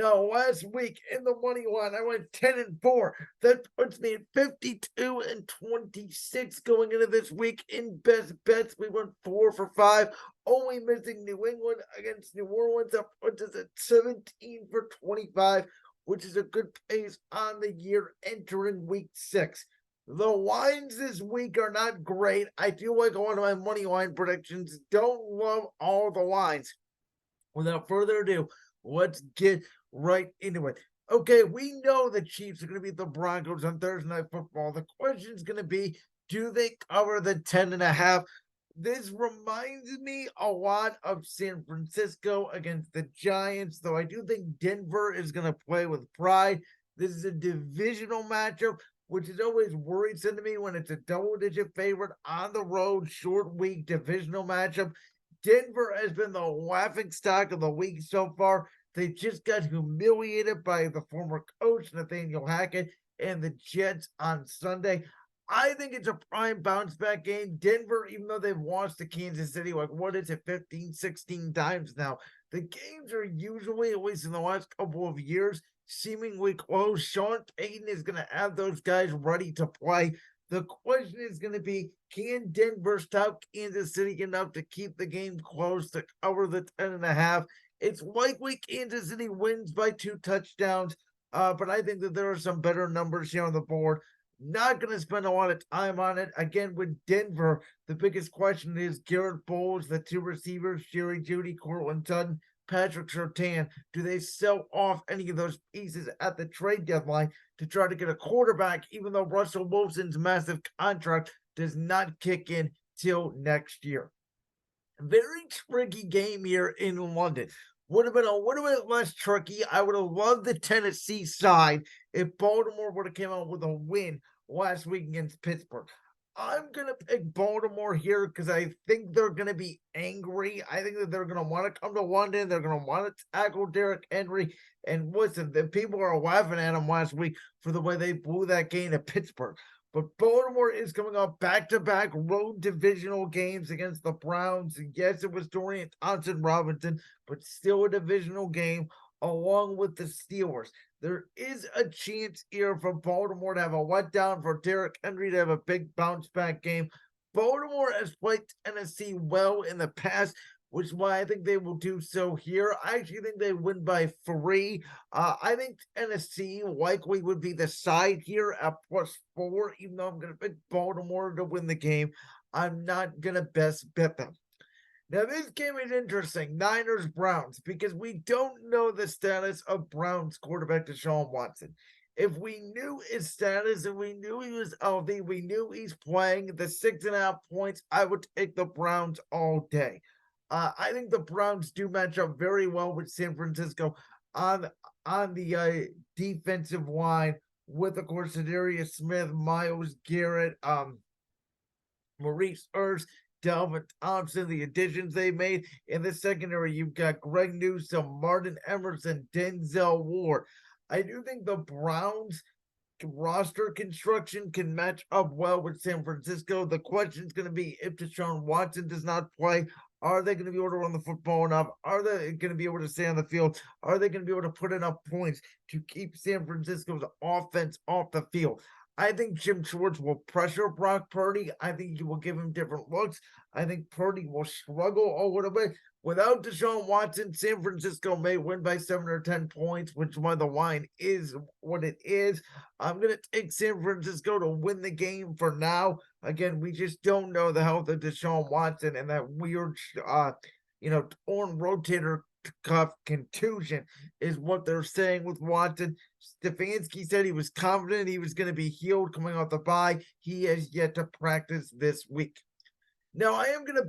Now, last week in the money line, I went 10-4. That puts me at 52-26 going into this week in best bets. We went 4 for 5, only missing New England against New Orleans. That puts us at 17 for 25, which is a good pace on the year entering week 6. The lines this week are not great. I do like a lot of my money line predictions. Don't love all the lines. Without further ado, let's get right into it. Okay, we know the Chiefs are going to beat the Broncos on Thursday Night Football. The question is going to be, do they cover the 10.5? This reminds me a lot of San Francisco against the Giants, though I do think Denver is going to play with pride. This is a divisional matchup, which is always worrisome to me when it's a double-digit favorite on the road, short week divisional matchup. Denver has been the laughing stock of the week so far. They just got humiliated by the former coach, Nathaniel Hackett, and the Jets on Sunday. I think it's a prime bounce back game. Denver, even though they've lost to Kansas City, like what is it, 15, 16 times now, the games are usually, at least in the last couple of years, seemingly close. Sean Payton is going to have those guys ready to play. The question is going to be, can Denver stop Kansas City enough to keep the game close to cover the 10.5? It's likely Kansas City wins by 2 touchdowns, but I think that there are some better numbers here on the board. Not going to spend a lot of time on it. Again, with Denver, the biggest question is Garrett Bowles, the 2 receivers, Jerry Jeudy, Cortland Sutton, Patrick Surtain. Do they sell off any of those pieces at the trade deadline to try to get a quarterback, even though Russell Wilson's massive contract does not kick in till next year? Very tricky game here in London. Would have been a little bit less tricky. I would have loved the Tennessee side if Baltimore would have come out with a win last week against Pittsburgh. I'm going to pick Baltimore here because I think they're going to be angry. I think that they're going to want to come to London. They're going to want to tackle Derrick Henry. And listen, the people are laughing at him last week for the way they blew that game to Pittsburgh. But Baltimore is coming off back-to-back road divisional games against the Browns. And yes, it was Dorian Thompson-Robinson, but still a divisional game along with the Steelers. There is a chance here for Baltimore to have a letdown, for Derrick Henry to have a big bounce-back game. Baltimore has played Tennessee well in the past, which is why I think they will do so here. I actually think they win by 3. I think Tennessee likely would be the side here at +4, even though I'm going to pick Baltimore to win the game. I'm not going to best bet them. Now, this game is interesting, Niners-Browns, because we don't know the status of Browns quarterback Deshaun Watson. If we knew his status and we knew he was healthy, we knew he's playing the 6.5 points, I would take the Browns all day. I think the Browns do match up very well with San Francisco on the defensive line with, of course, Zadarius Smith, Myles Garrett, Maurice Hurst, Delvin Thompson, the additions they made in the secondary. You've got Greg Newsome, Martin Emerson, Denzel Ward. I do think the Browns roster construction can match up well with San Francisco. The question is going to be, if Deshaun Watson does not play, are they going to be able to run the football enough? Are they going to be able to stay on the field? Are they going to be able to put enough points to keep San Francisco's offense off the field? I think Jim Schwartz will pressure Brock Purdy. I think he will give him different looks. I think Purdy will struggle a little bit. Without Deshaun Watson, San Francisco may win by 7 or 10 points, which is why the line is what it is. I'm going to take San Francisco to win the game for now. Again, we just don't know the health of Deshaun Watson, and that weird, torn rotator cuff contusion is what they're saying with Watson. Stefanski said he was confident he was going to be healed coming off the bye. He has yet to practice this week. Now, I am going to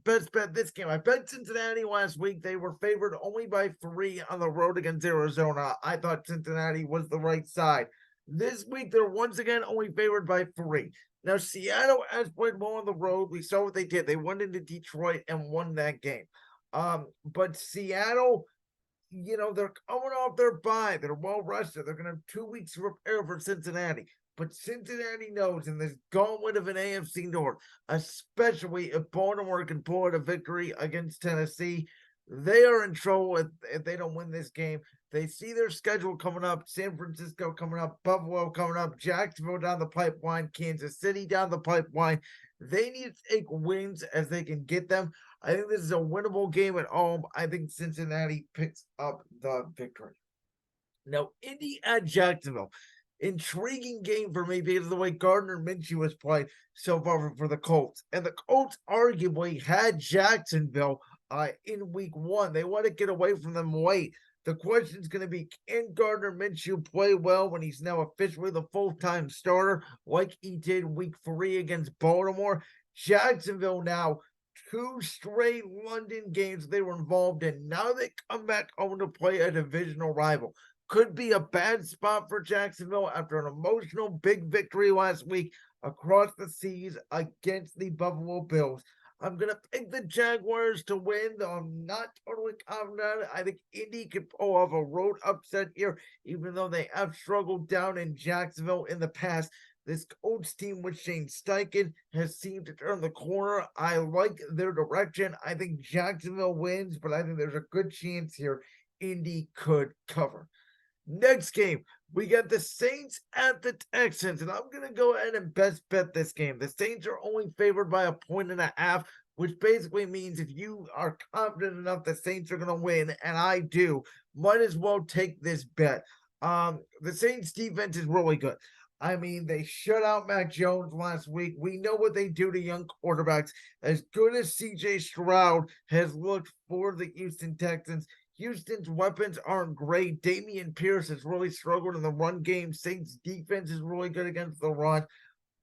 best bet this game. I bet Cincinnati last week. They were favored only by 3 on the road against Arizona. I thought Cincinnati was the right side. This week, they're once again only favored by 3. Now, Seattle has played well on the road. We saw what they did. They went into Detroit and won that game. But Seattle, they're coming off their bye. They're well rested. They're going to have 2 weeks to prepare for Cincinnati. But Cincinnati knows in this gauntlet of an AFC North, especially if Baltimore can pull out a victory against Tennessee, they are in trouble if they don't win this game. They see their schedule coming up, San Francisco coming up, Buffalo coming up, Jacksonville down the pipeline, Kansas City down the pipeline. They need to take wins as they can get them. I think this is a winnable game at home. I think Cincinnati picks up the victory. Now, Indy at Jacksonville. Intriguing game for me because of the way Gardner Minshew was playing so far for the Colts. And the Colts arguably had Jacksonville in week one. They want to get away from them late. The question is going to be, can Gardner Minshew play well when he's now officially the full-time starter like he did week 3 against Baltimore? Jacksonville now, 2 straight London games they were involved in. Now they come back home to play a divisional rival. Could be a bad spot for Jacksonville after an emotional big victory last week across the seas against the Buffalo Bills. I'm going to pick the Jaguars to win, though I'm not totally confident. I think Indy could pull off a road upset here, even though they have struggled down in Jacksonville in the past. This Colts team with Shane Steichen has seemed to turn the corner. I like their direction. I think Jacksonville wins, but I think there's a good chance here Indy could cover. Next game, we got the Saints at the Texans, and I'm going to go ahead and best bet this game. The Saints are only favored by 1.5 points, which basically means if you are confident enough the Saints are going to win, and I do, might as well take this bet. The Saints defense is really good. I mean, they shut out Mac Jones last week. We know what they do to young quarterbacks. As good as CJ Stroud has looked for the Houston Texans, Houston's weapons aren't great. Dameon Pierce has really struggled in the run game. Saints defense is really good against the run.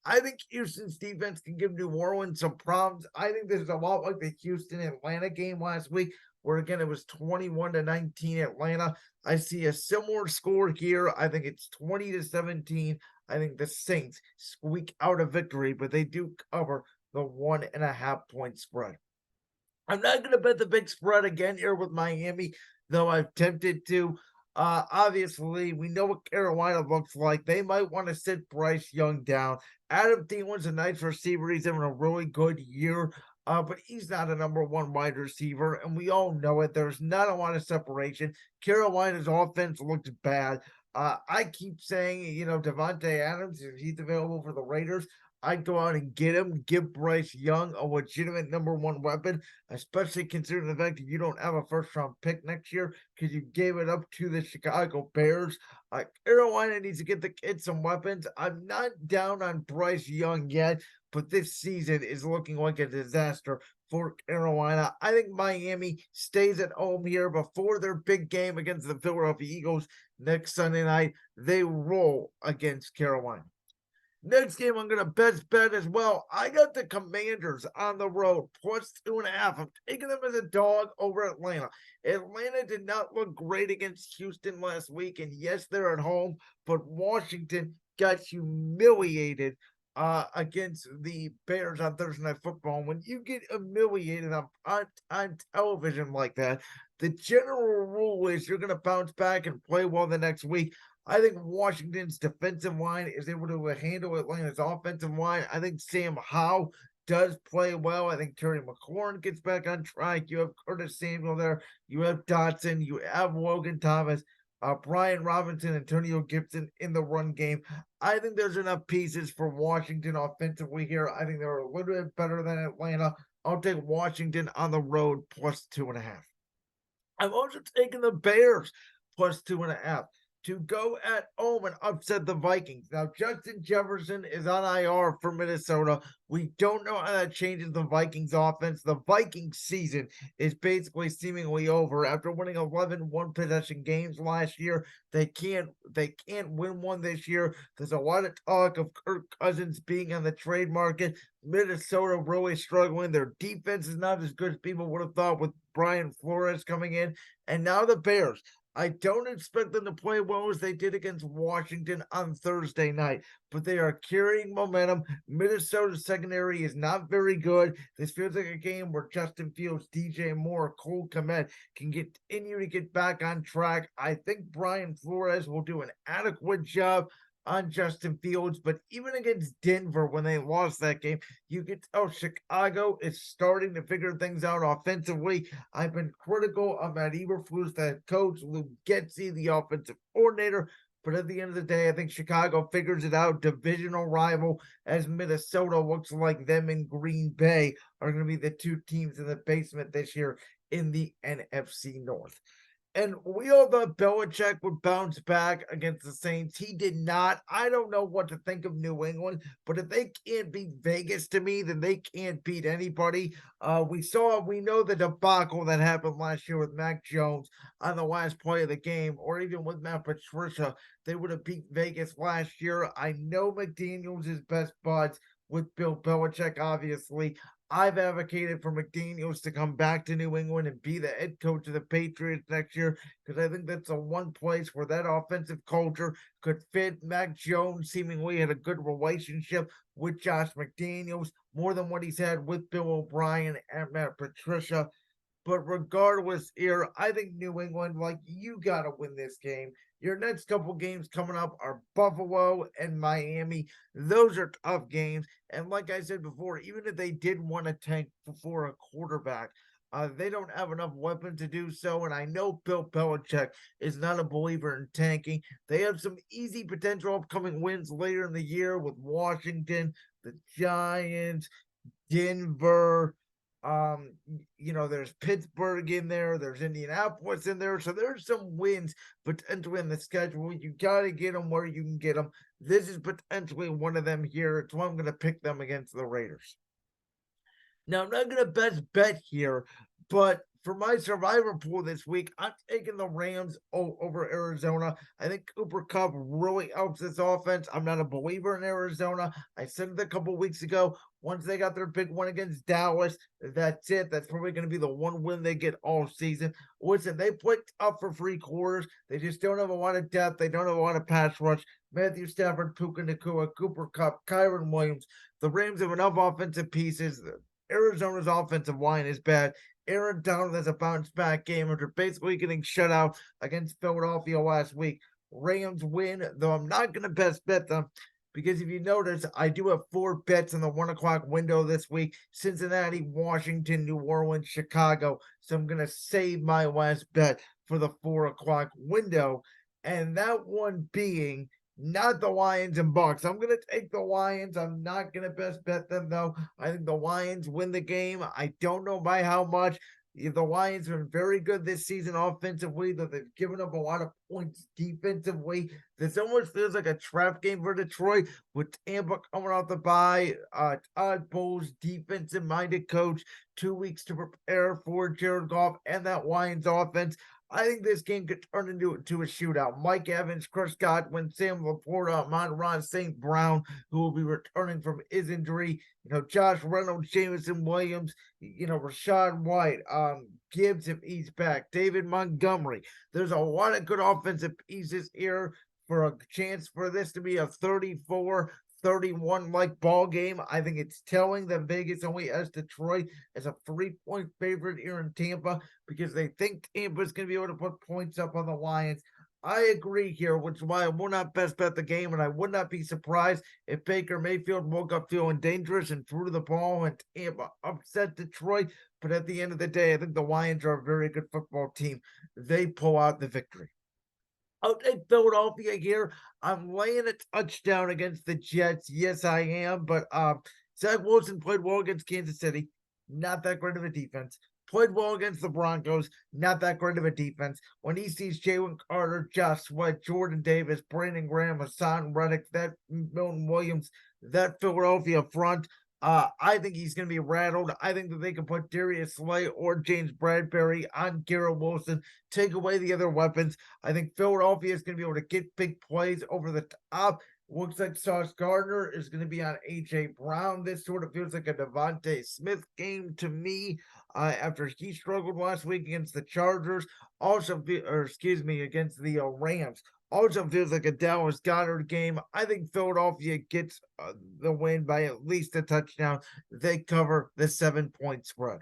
I think Houston's defense can give New Orleans some problems. I think this is a lot like the Houston-Atlanta game last week, where again it was 21-19 Atlanta. I see a similar score here. I think it's 20-17. I think the Saints squeak out a victory, but they do cover the 1.5-point spread. I'm not going to bet the big spread again here with Miami, though I've tempted to. Obviously, we know what Carolina looks like. They might want to sit Bryce Young down. Adam Thielen's a nice receiver. He's having a really good year, but he's not a number 1 wide receiver, and we all know it. There's not a lot of separation. Carolina's offense looked bad. I keep saying, Devontae Adams, if he's available for the Raiders, I'd go out and get him, give Bryce Young a legitimate number 1 weapon, especially considering the fact that you don't have a first-round pick next year because you gave it up to the Chicago Bears. Carolina needs to get the kids some weapons. I'm not down on Bryce Young yet, but this season is looking like a disaster for Carolina. I think Miami stays at home here before their big game against the Philadelphia Eagles next Sunday night. They roll against Carolina. Next game, I'm going to best bet as well. I got the Commanders on the road, +2.5. I'm taking them as a dog over Atlanta. Atlanta did not look great against Houston last week, and yes, they're at home, but Washington got humiliated against the Bears on Thursday Night Football. When you get humiliated on television like that, the general rule is you're going to bounce back and play well the next week. I think Washington's defensive line is able to handle Atlanta's offensive line. I think Sam Howell does play well. I think Terry McLaurin gets back on track. You have Curtis Samuel there. You have Dotson. You have Logan Thomas, Brian Robinson, Antonio Gibson in the run game. I think there's enough pieces for Washington offensively here. I think they're a little bit better than Atlanta. I'll take Washington on the road +2.5. I'm also taking the Bears +2.5. to go at home and upset the Vikings. Now, Justin Jefferson is on IR for Minnesota. We don't know how that changes the Vikings offense. The Vikings season is basically seemingly over. After winning 11 one-possession games last year, they can't win one this year. There's a lot of talk of Kirk Cousins being on the trade market. Minnesota really struggling. Their defense is not as good as people would have thought with Brian Flores coming in. And now the Bears. I don't expect them to play well as they did against Washington on Thursday night, but they are carrying momentum. Minnesota's secondary is not very good. This feels like a game where Justin Fields, DJ Moore, Cole Kmet can continue to get back on track. I think Brian Flores will do an adequate job on Justin Fields, but even against Denver when they lost that game, you could tell Chicago is starting to figure things out offensively. I've been critical of Matt Eberflus, the head coach, Lou Getsy, the offensive coordinator, but at the end of the day, I think Chicago figures it out. Divisional rival, as Minnesota looks like them and Green Bay are going to be the two teams in the basement this year in the NFC North. And we all thought Belichick would bounce back against the Saints. He did not. I don't know what to think of New England, but if they can't beat Vegas to me, then they can't beat anybody. We know the debacle that happened last year with Mac Jones on the last play of the game, or even with Matt Patricia. They would have beat Vegas last year. I know McDaniels is best buds with Bill Belichick, obviously. I've advocated for McDaniels to come back to New England and be the head coach of the Patriots next year because I think that's the one place where that offensive culture could fit. Mac Jones seemingly had a good relationship with Josh McDaniels, more than what he's had with Bill O'Brien and Matt Patricia. But regardless, here, I think New England, like, you got to win this game. Your next couple games coming up are Buffalo and Miami. Those are tough games. And like I said before, even if they did want to tank for a quarterback, they don't have enough weapons to do so. And I know Bill Belichick is not a believer in tanking. They have some easy potential upcoming wins later in the year with Washington, the Giants, Denver. There's Pittsburgh in there, there's Indianapolis in there, so there's some wins potentially in the schedule. You got to get them where you can get them. This is potentially one of them here. It's why I'm going to pick them against the Raiders. Now, I'm not going to best bet here, but for my survivor pool this week, I'm taking the Rams over Arizona. I think Cooper Kupp really helps this offense. I'm not a believer in Arizona. I said it a couple weeks ago. Once they got their big one against Dallas, that's it. That's probably going to be the one win they get all season. Listen, they played up for 3 quarters. They just don't have a lot of depth. They don't have a lot of pass rush. Matthew Stafford, Puka Nacua, Cooper Kupp, Kyron Williams. The Rams have enough offensive pieces. Arizona's offensive line is bad. Aaron Donald has a bounce back game after basically getting shut out against Philadelphia last week. Rams win, though I'm not going to best bet them because if you notice, I do have 4 bets in the 1 o'clock window this week: Cincinnati, Washington, New Orleans, Chicago. So I'm going to save my last bet for the 4 o'clock window. And that one being not the Lions and Bucks. I'm going to take the Lions. I'm not going to best bet them, though. I think the Lions win the game. I don't know by how much. The Lions have been very good this season offensively, though they've given up a lot of points defensively. This almost feels like a trap game for Detroit with Tampa coming off the bye. Todd Bowles, defensive-minded coach, 2 weeks to prepare for Jared Goff and that Lions offense. I think this game could turn into a shootout. Mike Evans, Chris Godwin, Sam Laporta, Amon-Ra St. Brown, who will be returning from his injury. Josh Reynolds, Jameson Williams, Rashad White, Gibbs if he's back, David Montgomery. There's a lot of good offensive pieces here for a chance for this to be a 34-31 like ball game. I think it's telling that Vegas only has Detroit as a 3-point favorite here in Tampa because they think Tampa's going to be able to put points up on the Lions. I agree here, which is why I will not best bet the game, and I would not be surprised if Baker Mayfield woke up feeling dangerous and threw the ball and Tampa upset Detroit. But at the end of the day, I think the Lions are a very good football team. They pull out the victory. I'll take Philadelphia here. I'm laying a touchdown against the Jets. Yes, I am. But Zach Wilson played well against Kansas City. Not that great of a defense. Played well against the Broncos. Not that great of a defense. When he sees Jalen Carter, Josh Sweat, Jordan Davis, Brandon Graham, Hassan Reddick, that Milton Williams, that Philadelphia front, I think he's going to be rattled. I think that they can put Darius Slay or James Bradbury on Garrett Wilson, take away the other weapons. I think Philadelphia is going to be able to get big plays over the top. Looks like Sauce Gardner is going to be on A.J. Brown. This sort of feels like a Devontae Smith game to me after he struggled last week against the Chargers. Against the Rams. Also feels like a Dallas Goedert game. I think Philadelphia gets the win by at least a touchdown. They cover the 7-point spread.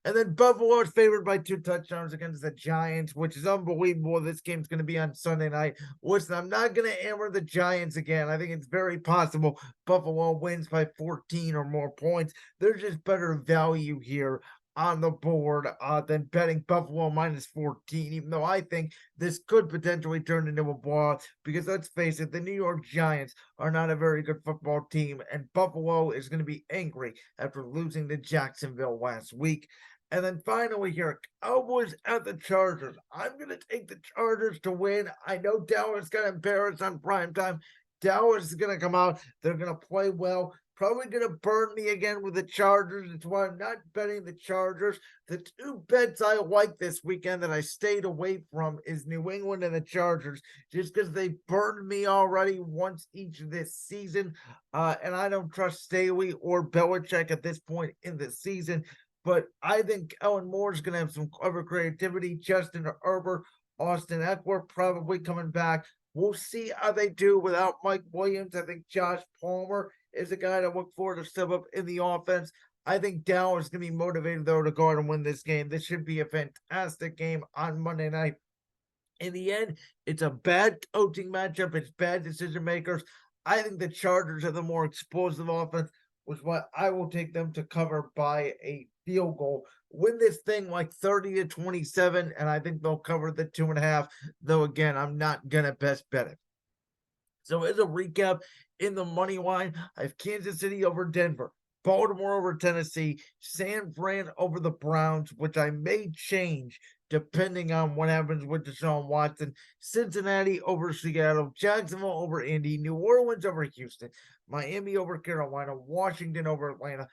And then Buffalo is favored by 2 touchdowns against the Giants, which is unbelievable. This game's going to be on Sunday night. Listen, I'm not going to hammer the Giants again. I think it's very possible Buffalo wins by 14 or more points. There's just better value here on the board than betting Buffalo minus 14, even though I think this could potentially turn into a blowout because let's face it, the New York Giants are not a very good football team, and Buffalo is going to be angry after losing to Jacksonville last week. And then finally here, Cowboys at the Chargers. I'm going to take the Chargers to win. I know Dallas got embarrassed on primetime. Dallas is going to come out. They're going to play well. Probably going to burn me again with the Chargers. That's why I'm not betting the Chargers. The 2 bets I like this weekend that I stayed away from is New England and the Chargers, just because they burned me already once each this season. And I don't trust Staley or Belichick at this point in the season. But I think Ellen Moore is going to have some clever creativity. Justin Herbert, Austin Eckler probably coming back. We'll see how they do without Mike Williams. I think Josh Palmer is a guy to look forward to step up in the offense. I think Dallas is going to be motivated, though, to go out and win this game. This should be a fantastic game on Monday night. In the end, it's a bad coaching matchup. It's bad decision makers. I think the Chargers are the more explosive offense, which is why I will take them to cover by a field goal. Win this thing like 30-27, and I think they'll cover the 2.5. Though again, I'm not gonna best bet it. So as a recap, in the money line, I have Kansas City over Denver, Baltimore over Tennessee, San Fran over the Browns, which I may change depending on what happens with Deshaun Watson, Cincinnati over Seattle, Jacksonville over Indy, New Orleans over Houston, Miami over Carolina, Washington over Atlanta,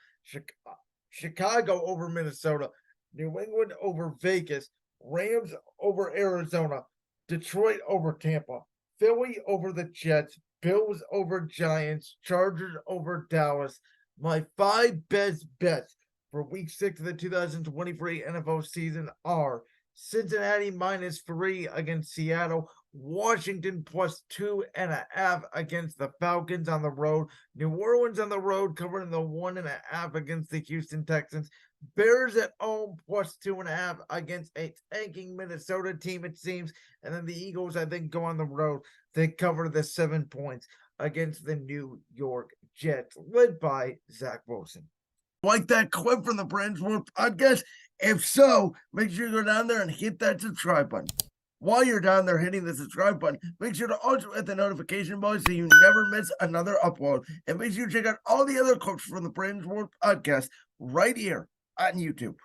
Chicago over Minnesota, New England over Vegas, Rams over Arizona, Detroit over Tampa, Philly over the Jets, Bills over Giants, Chargers over Dallas. My 5 best bets for week 6 of the 2023 NFL season are Cincinnati -3 against Seattle, Washington +2.5 against the Falcons on the road, New Orleans on the road covering the 1.5 against the Houston Texans, Bears at home +2.5 against a tanking Minnesota team, it seems, and then the Eagles, I think, go on the road. They cover the 7 points against the New York Jets, led by Zach Wilson. Like that clip from the Brand's World podcast? If so, make sure you go down there and hit that subscribe button. While you're down there hitting the subscribe button, make sure to also hit the notification bell so you never miss another upload. And make sure you check out all the other clips from the Brand's World podcast right here on YouTube.